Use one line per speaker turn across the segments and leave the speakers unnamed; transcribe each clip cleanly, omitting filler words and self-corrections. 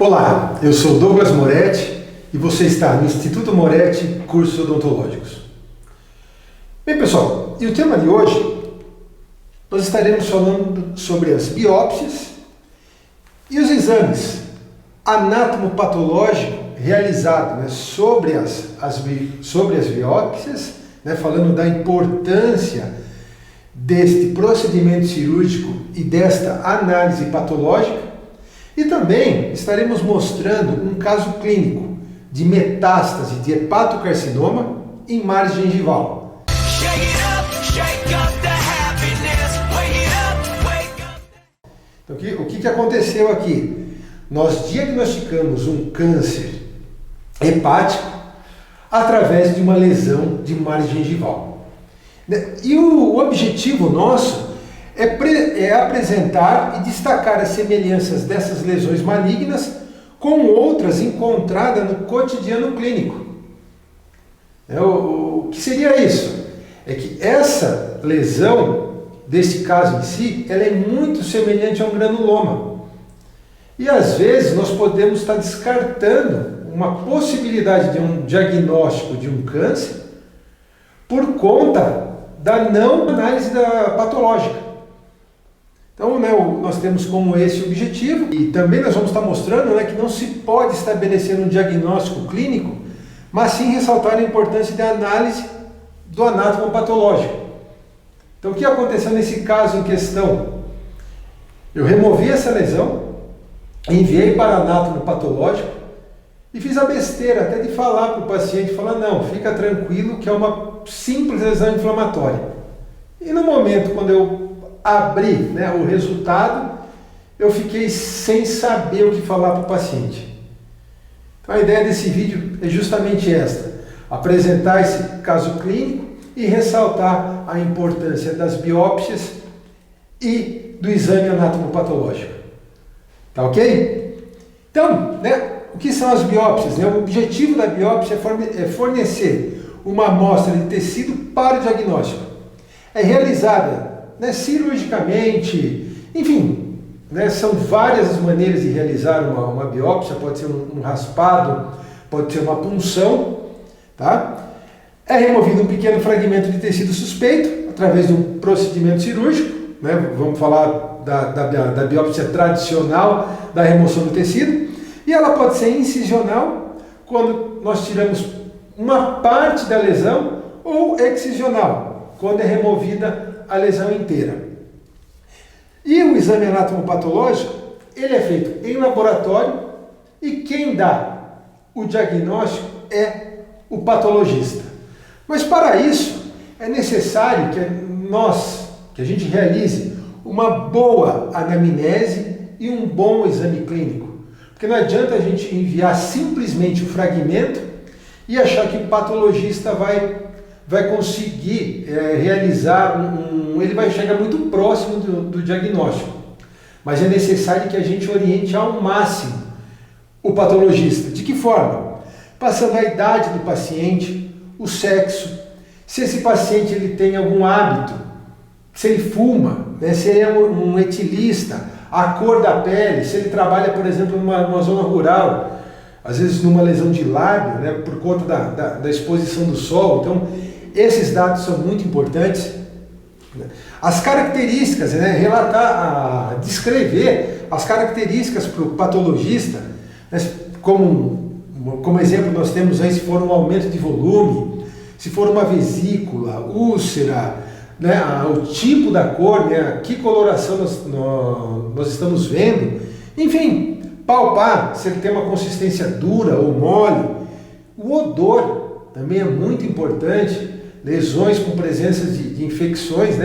Olá, eu sou Douglas Moretti e você está no Instituto Moretti Cursos Odontológicos. Bem, pessoal, e o tema de hoje, nós estaremos falando sobre as biópsias e os exames anatomopatológicos realizados sobre as biópsias, falando da importância deste procedimento cirúrgico e desta análise patológica. E também estaremos mostrando um caso clínico de metástase de hepatocarcinoma em margem gengival. Então, o que aconteceu aqui? Nós diagnosticamos um câncer hepático através de uma lesão de margem gengival. E o objetivo nosso é apresentar e destacar as semelhanças dessas lesões malignas com outras encontradas no cotidiano clínico. O que seria isso? É que essa lesão, desse caso em si, ela é muito semelhante a um granuloma. E às vezes nós podemos estar descartando uma possibilidade de um diagnóstico de um câncer por conta da não análise patológica. Então, nós temos como esse objetivo, e também nós vamos estar mostrando que não se pode estabelecer um diagnóstico clínico, mas sim ressaltar a importância da análise do anatomopatológico. Então, o que aconteceu nesse caso em questão? Eu removi essa lesão, enviei para anatomopatológico e fiz a besteira até de falar para o paciente, não, fica tranquilo que é uma simples lesão inflamatória. E no momento, quando eu abri o resultado, eu fiquei sem saber o que falar para o paciente. Então a ideia desse vídeo é justamente esta: apresentar esse caso clínico e ressaltar a importância das biópsias e do exame anatomopatológico. Tá ok? Então, o que são as biópsias? O objetivo da biópsia é fornecer uma amostra de tecido para o diagnóstico. É realizada cirurgicamente, enfim, são várias as maneiras de realizar uma biópsia. Pode ser um raspado, pode ser uma punção, tá? É removido um pequeno fragmento de tecido suspeito através de um procedimento cirúrgico, vamos falar da biópsia tradicional da remoção do tecido, e ela pode ser incisional, quando nós tiramos uma parte da lesão, ou excisional, quando é removida a lesão inteira. E o exame anatomopatológico, ele é feito em laboratório, e quem dá o diagnóstico é o patologista. Mas para isso é necessário que a gente realize uma boa anamnese e um bom exame clínico. Porque não adianta a gente enviar simplesmente o fragmento e achar que o patologista vai conseguir realizar ele vai chegar muito próximo do diagnóstico. Mas é necessário que a gente oriente ao máximo o patologista. De que forma? Passando a idade do paciente, o sexo, se esse paciente ele tem algum hábito, se ele fuma, se ele é um etilista, a cor da pele, se ele trabalha, por exemplo, numa zona rural, às vezes numa lesão de lábio, por conta da exposição do sol. Então, esses dados são muito importantes. As características, descrever as características para o patologista, como exemplo nós temos aí, se for um aumento de volume, se for uma vesícula, úlcera, o tipo da cor, que coloração nós estamos vendo, enfim, palpar se ele tem uma consistência dura ou mole. O odor também é muito importante. Lesões com presença de infecções,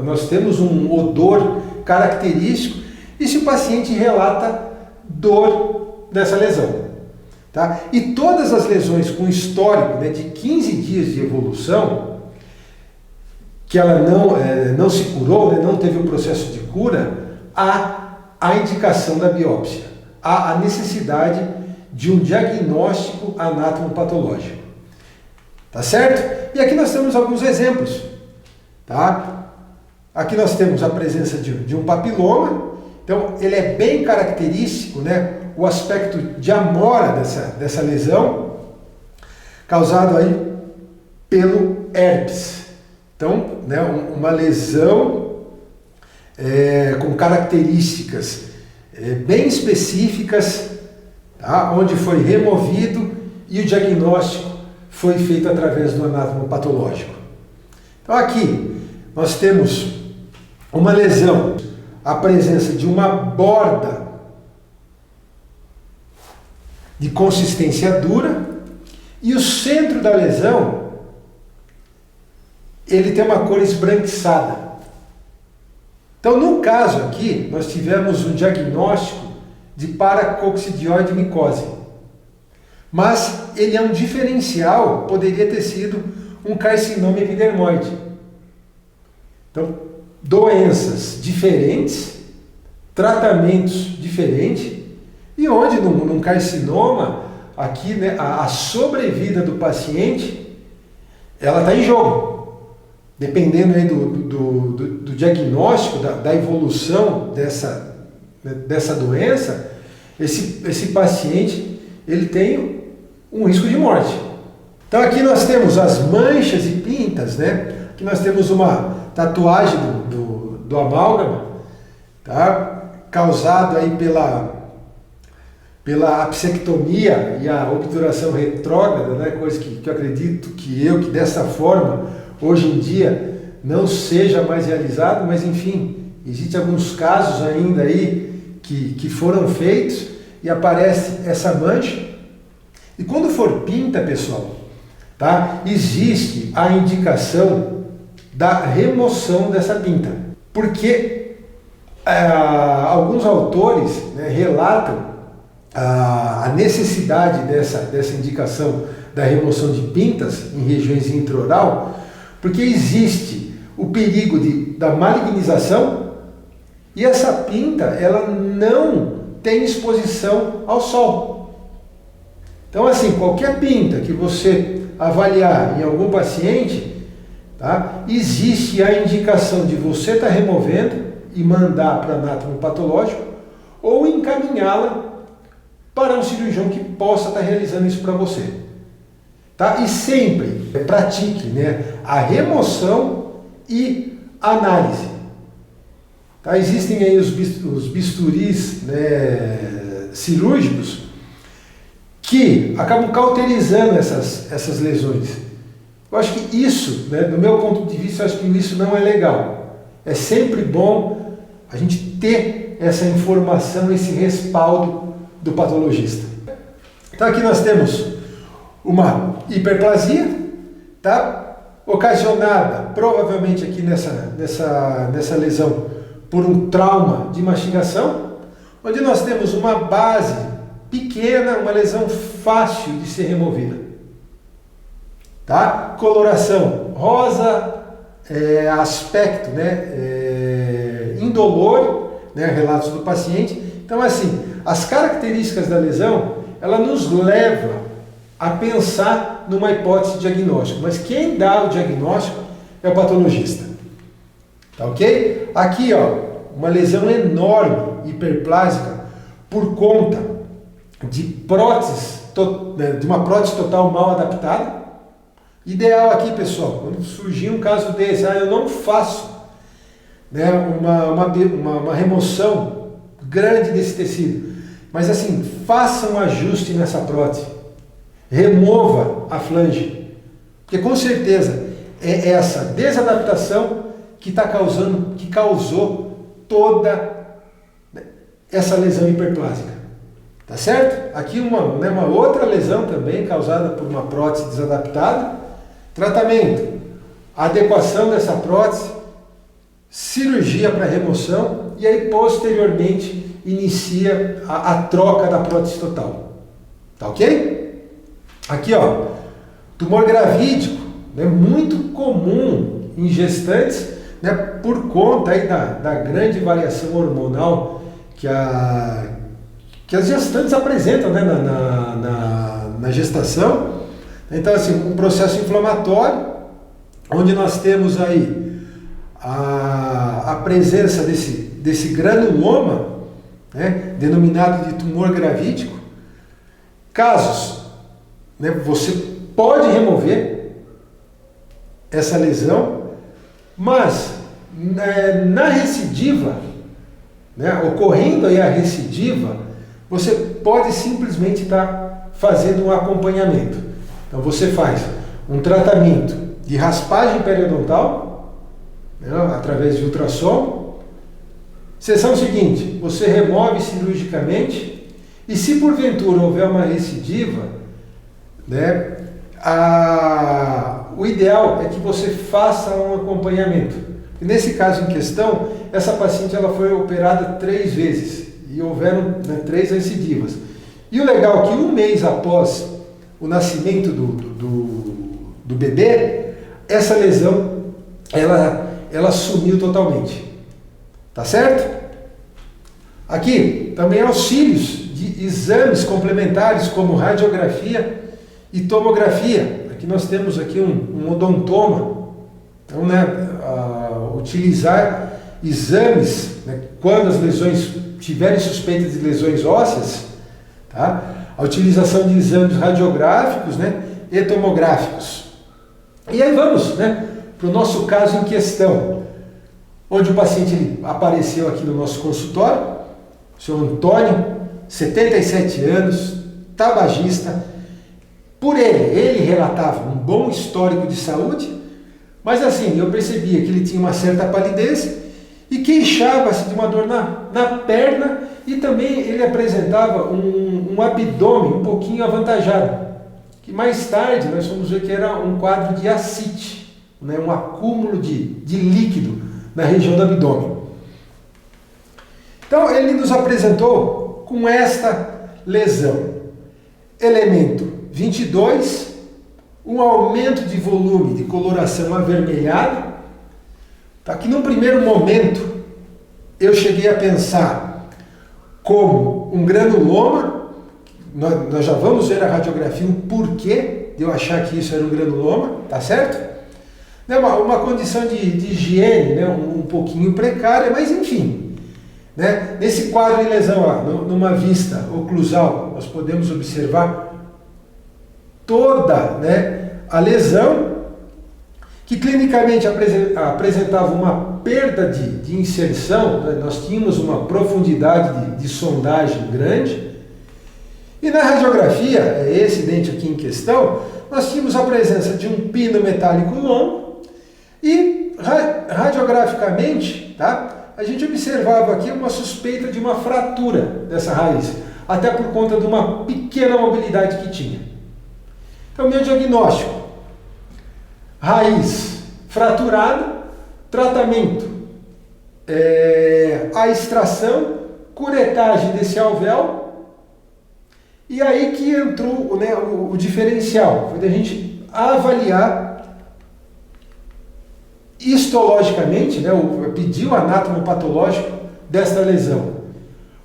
nós temos um odor característico, e se o paciente relata dor dessa lesão. Tá? E todas as lesões com histórico de 15 dias de evolução, que ela não se curou, não teve o processo de cura, há a indicação da biópsia, há a necessidade de um diagnóstico anatomopatológico. Tá certo? E aqui nós temos alguns exemplos. Tá? Aqui nós temos a presença de um papiloma. Então ele é bem característico, o aspecto de amora dessa lesão, causado aí pelo herpes. Então, né, uma lesão com características bem específicas, tá? Onde foi removido e o diagnóstico foi feito através do anatomopatológico. Então aqui nós temos uma lesão, a presença de uma borda de consistência dura e o centro da lesão ele tem uma cor esbranquiçada. Então, no caso aqui, nós tivemos um diagnóstico de paracoccidioide micose. Mas ele é um diferencial, poderia ter sido um carcinoma epidermoide. Então, doenças diferentes, tratamentos diferentes, e onde num carcinoma, aqui, né, a sobrevida do paciente, ela está em jogo. Dependendo aí do diagnóstico, da evolução dessa doença, esse paciente ele tem um risco de morte. Então aqui nós temos as manchas e pintas, né? Aqui nós temos uma tatuagem do amálgama, tá? Causado aí pela apsectomia e a obturação retrógrada, né? Coisa que eu acredito que dessa forma hoje em dia não seja mais realizado, mas enfim, existem alguns casos ainda aí que foram feitos e aparece essa mancha. E quando for pinta, pessoal, tá? Existe a indicação da remoção dessa pinta, porque alguns autores, né, relatam a necessidade dessa indicação da remoção de pintas em regiões intraoral, porque existe o perigo da malignização e essa pinta ela não tem exposição ao sol. Então assim, qualquer pinta que você avaliar em algum paciente, tá, existe a indicação de você estar removendo e mandar para anatomopatológico ou encaminhá-la para um cirurgião que possa estar realizando isso para você. Tá? E sempre pratique, né, a remoção e a análise. Tá? Existem aí os bisturis, né, cirúrgicos que acabam cauterizando essas lesões. Eu acho que isso, né, do meu ponto de vista, eu acho que isso não é legal. É sempre bom a gente ter essa informação, esse respaldo do patologista. Então aqui nós temos uma hiperplasia, tá? Ocasionada provavelmente aqui nessa lesão por um trauma de mastigação, onde nós temos uma base pequena, uma lesão fácil de ser removida, tá? Coloração rosa, aspecto, né, indolor, né, relatos do paciente. Então assim, as características da lesão, ela nos leva a pensar numa hipótese diagnóstica, mas quem dá o diagnóstico é o patologista. Tá ok? Aqui, ó, uma lesão enorme, hiperplásica, por conta de uma prótese total mal adaptada. Ideal aqui, pessoal, quando surgir um caso desse, eu não faço, né, uma remoção grande desse tecido, mas assim, faça um ajuste nessa prótese. Remova a flange, porque com certeza é essa desadaptação que causou toda essa lesão hiperplásica, tá certo? Aqui uma outra lesão também causada por uma prótese desadaptada. Tratamento, adequação dessa prótese, cirurgia para remoção e aí posteriormente inicia a troca da prótese total, tá ok? Aqui, ó, tumor gravídico, né, muito comum em gestantes, né, por conta aí da grande variação hormonal que as gestantes apresentam, né, na gestação. Então, assim, um processo inflamatório, onde nós temos aí a presença desse granuloma, né, denominado de tumor gravídico. Casos, né, você pode remover essa lesão, mas na recidiva, né, ocorrendo aí a recidiva, você pode simplesmente estar fazendo um acompanhamento. Então você faz um tratamento de raspagem periodontal, né, através de ultrassom. Sessão seguinte, você remove cirurgicamente e se porventura houver uma recidiva, né, o ideal é que você faça um acompanhamento. E nesse caso em questão, essa paciente ela foi operada 3 vezes e houveram, né, 3 recidivas. E o legal é que 1 mês após o nascimento do bebê, essa lesão ela sumiu totalmente. Tá certo? Aqui também auxílios de exames complementares como radiografia e tomografia. Aqui nós temos aqui um odontoma. Então, né, utilizar exames, né, quando as lesões tiverem suspeita de lesões ósseas, tá? A utilização de exames radiográficos, né, e tomográficos. E aí vamos, né, para o nosso caso em questão, onde o paciente ele apareceu aqui no nosso consultório, o senhor Antônio, 77 anos, tabagista. Por ele relatava um bom histórico de saúde, mas assim, eu percebia que ele tinha uma certa palidez e queixava-se de uma dor na perna e também ele apresentava um abdômen um pouquinho avantajado, que mais tarde nós fomos ver que era um quadro de ascite, né, um acúmulo de líquido na região do abdômen. Então ele nos apresentou com esta lesão. Elemento 22, um aumento de volume de coloração avermelhada. Tá? Que num primeiro momento eu cheguei a pensar como um granuloma. Nós já vamos ver a radiografia, o porquê de eu achar que isso era um granuloma, tá certo? Uma condição de higiene, né, um pouquinho precária, mas enfim. Né? Nesse quadro de lesão, ó, numa vista oclusal, nós podemos observar toda, né, a lesão, que clinicamente apresentava uma perda de inserção, né? Nós tínhamos uma profundidade de sondagem grande, e na radiografia, esse dente aqui em questão, nós tínhamos a presença de um pino metálico longo, e radiograficamente, tá? A gente observava aqui uma suspeita de uma fratura dessa raiz, até por conta de uma pequena mobilidade que tinha. Então, meu diagnóstico: raiz fraturada, tratamento, a extração, curetagem desse alvéolo, e aí que entrou, né, o diferencial, foi da gente avaliar histologicamente, né, pedir o anátomo patológico desta lesão.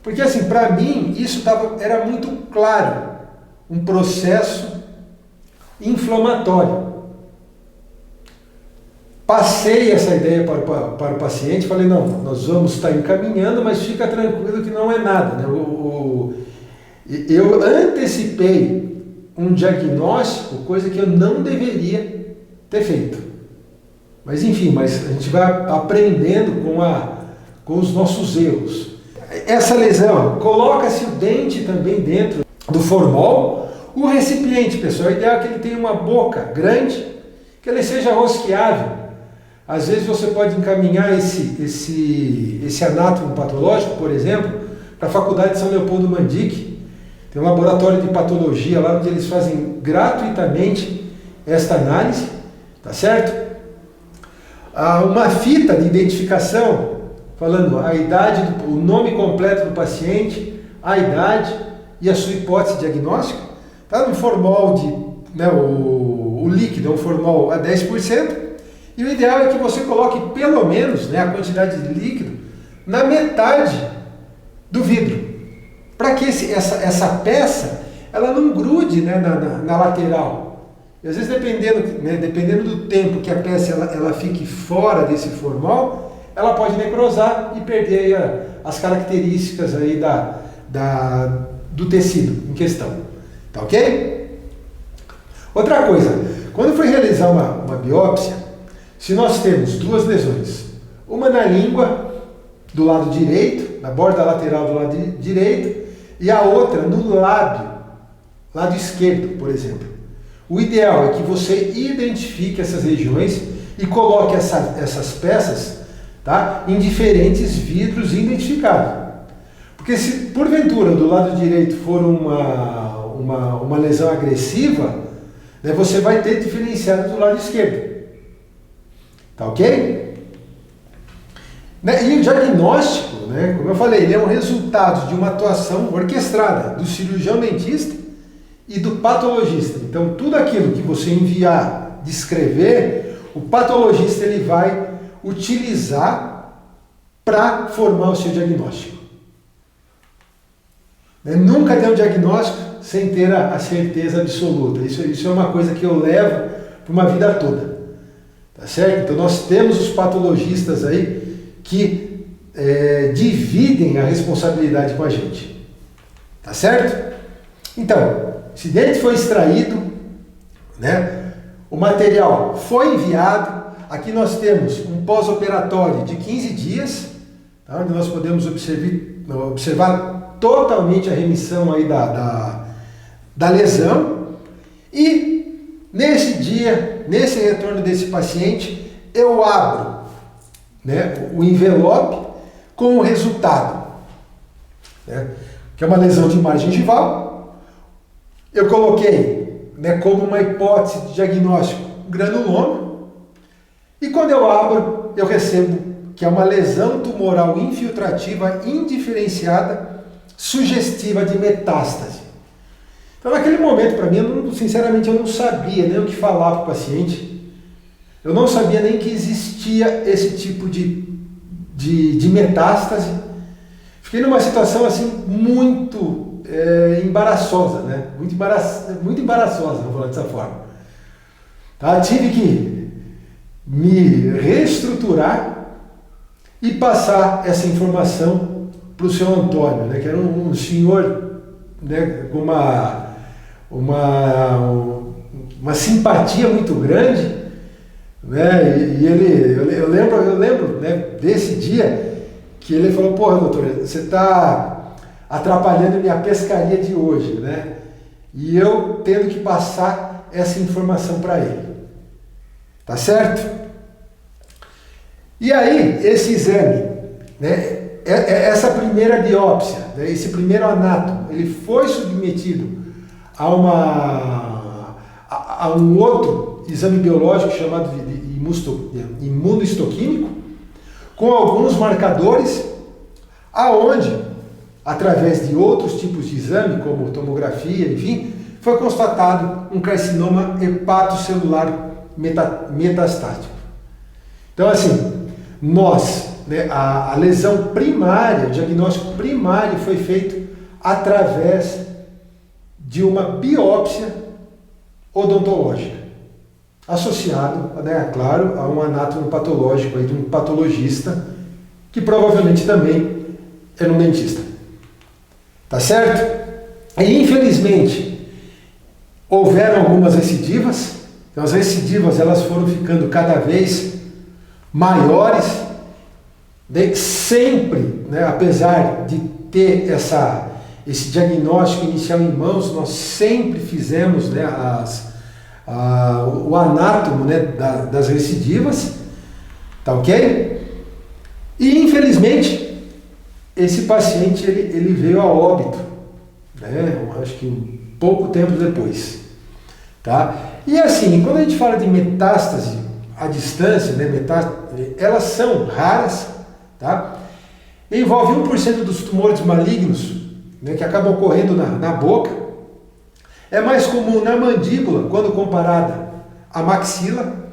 Porque assim, para mim, isso era muito claro, um processo inflamatório. Passei essa ideia para o paciente, falei, não, nós vamos estar encaminhando, mas fica tranquilo que não é nada. Né? Eu antecipei um diagnóstico, coisa que eu não deveria ter feito. Mas enfim, a gente vai aprendendo com os nossos erros. Essa lesão, coloca-se o dente também dentro do formol. O recipiente, pessoal, o ideal é que ele tenha uma boca grande, que ele seja rosqueável. Às vezes você pode encaminhar esse anátomo patológico, por exemplo, para a Faculdade de São Leopoldo Mandic. Tem um laboratório de patologia lá onde eles fazem gratuitamente esta análise, tá certo? Uma fita de identificação, falando a idade, o nome completo do paciente, a idade e a sua hipótese diagnóstica. Está no formol né, o líquido é um formol a 10%, e o ideal é que você coloque pelo menos, né, a quantidade de líquido na metade do vidro, para que essa peça ela não grude, né, na lateral. E às vezes, dependendo do tempo que a peça ela fique fora desse formol, ela pode necrosar e perder as características aí do tecido em questão. Tá ok? Outra coisa, quando for realizar uma biópsia, se nós temos duas lesões, uma na língua do lado direito, na borda lateral do lado direito, e a outra no lábio, lado esquerdo, por exemplo. O ideal é que você identifique essas regiões e coloque essas peças, tá, em diferentes vidros identificados. Porque se porventura do lado direito for uma lesão agressiva, né, você vai ter diferenciado do lado esquerdo. Tá ok? E o diagnóstico, né, como eu falei, ele é um resultado de uma atuação orquestrada do cirurgião dentista e do patologista. Então, tudo aquilo que você enviar, descrever, o patologista ele vai utilizar para formar o seu diagnóstico. Nunca dê um diagnóstico sem ter a certeza absoluta. Isso é uma coisa que eu levo para uma vida toda. Tá certo? Então nós temos os patologistas aí que dividem a responsabilidade com a gente. Tá certo? Então, se dente foi extraído, né, o material foi enviado, aqui nós temos um pós-operatório de 15 dias, tá, onde nós podemos observar totalmente a remissão aí da lesão, e nesse dia, nesse retorno desse paciente, eu abro, né, o envelope com o resultado, né, que é uma lesão de margem gengival. Eu coloquei, né, como uma hipótese de diagnóstico granuloma, e quando eu abro, eu recebo que é uma lesão tumoral infiltrativa indiferenciada sugestiva de metástase. Então, naquele momento, para mim, sinceramente, eu não sabia nem o que falar para o paciente. Eu não sabia nem que existia esse tipo de metástase. Fiquei numa situação assim muito embaraçosa, né? Muito embaraçosa, vou falar dessa forma. Tá? Tive que me reestruturar e passar essa informação para o seu Antônio, né? Que era um senhor, né, com uma simpatia muito grande, né? E eu lembro, né, desse dia que ele falou: porra, doutor, você está atrapalhando minha pescaria de hoje, né? E eu tendo que passar essa informação para ele. Tá certo? E aí, esse exame, né, essa primeira biópsia, né, esse primeiro anátomo, ele foi submetido a um outro exame biológico chamado de imunohistoquímico, com alguns marcadores, aonde, através de outros tipos de exame, como tomografia, enfim, foi constatado um carcinoma hepatocelular metastático. Então, assim, né, a lesão primária, o diagnóstico primário foi feito através de uma biópsia odontológica, associado, né, claro, a um anátomo patológico aí de um patologista, que provavelmente também era um dentista. Tá certo? E infelizmente houveram algumas recidivas. Então as recidivas elas foram ficando cada vez maiores, né? Sempre, né, apesar de ter esse diagnóstico inicial em mãos, nós sempre fizemos, né, o anátomo, né, das recidivas, tá ok? E infelizmente esse paciente ele veio a óbito, né, acho que um pouco tempo depois, tá? E assim, quando a gente fala de metástase à distância, né, elas são raras, tá? Envolve 1% dos tumores malignos, né, que acabam ocorrendo na boca. É mais comum na mandíbula, quando comparada à maxila.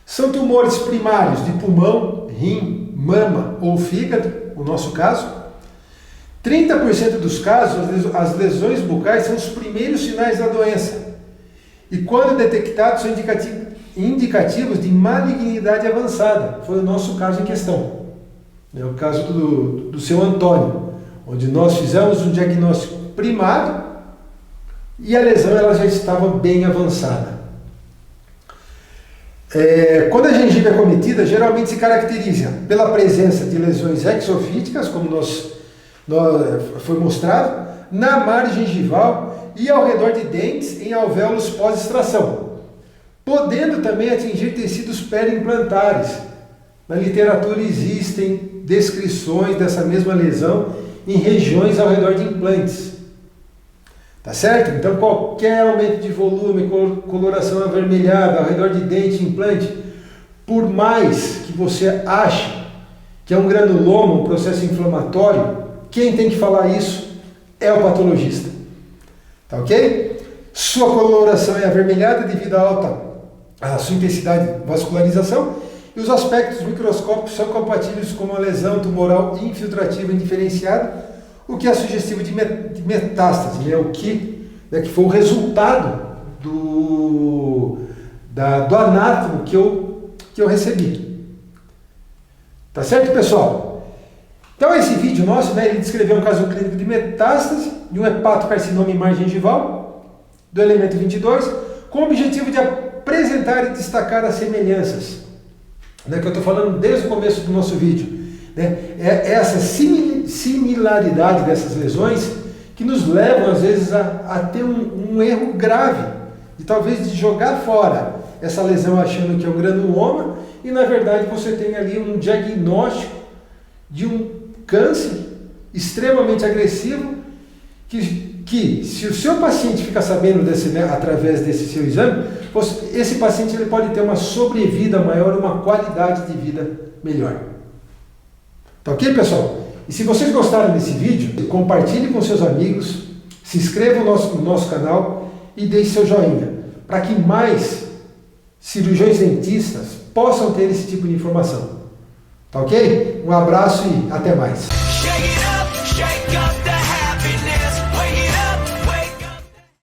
São tumores primários de pulmão, rim, mama ou fígado, no nosso caso. 30% dos casos, as lesões bucais são os primeiros sinais da doença. E quando detectados, são indicativos de malignidade avançada. Foi o nosso caso em questão. É o caso do seu Antônio, onde nós fizemos um diagnóstico primário e a lesão ela já estava bem avançada. Quando a gengiva é cometida, geralmente se caracteriza pela presença de lesões exofíticas, como foi mostrado, na margem gengival e ao redor de dentes em alvéolos pós-extração, podendo também atingir tecidos periimplantares. Na literatura existem descrições dessa mesma lesão em regiões ao redor de implantes. Tá certo? Então qualquer aumento de volume, coloração avermelhada ao redor de dente e implante, por mais que você ache que é um granuloma, um processo inflamatório, quem tem que falar isso é o patologista. Tá ok? Sua coloração é avermelhada devido à sua intensidade de vascularização e os aspectos microscópicos são compatíveis com uma lesão tumoral infiltrativa indiferenciada, o que é sugestivo de metástase, né? O que foi o resultado do anátomo que eu recebi. Tá certo, pessoal? Então esse vídeo nosso, né, ele descreveu um caso clínico de metástase de um hepatocarcinoma em margem gengival do elemento 22, com o objetivo de apresentar e destacar as semelhanças, né, que eu estou falando desde o começo do nosso vídeo. É essa similaridade dessas lesões que nos levam às vezes a ter um erro grave, de talvez de jogar fora essa lesão achando que é um granuloma e na verdade você tem ali um diagnóstico de um câncer extremamente agressivo que se o seu paciente fica sabendo através desse seu exame, esse paciente ele pode ter uma sobrevida maior, uma qualidade de vida melhor. Tá ok, pessoal? E se vocês gostaram desse vídeo, compartilhe com seus amigos, se inscreva no nosso canal e deixe seu joinha, para que mais cirurgiões dentistas possam ter esse tipo de informação. Tá ok? Um abraço e até mais.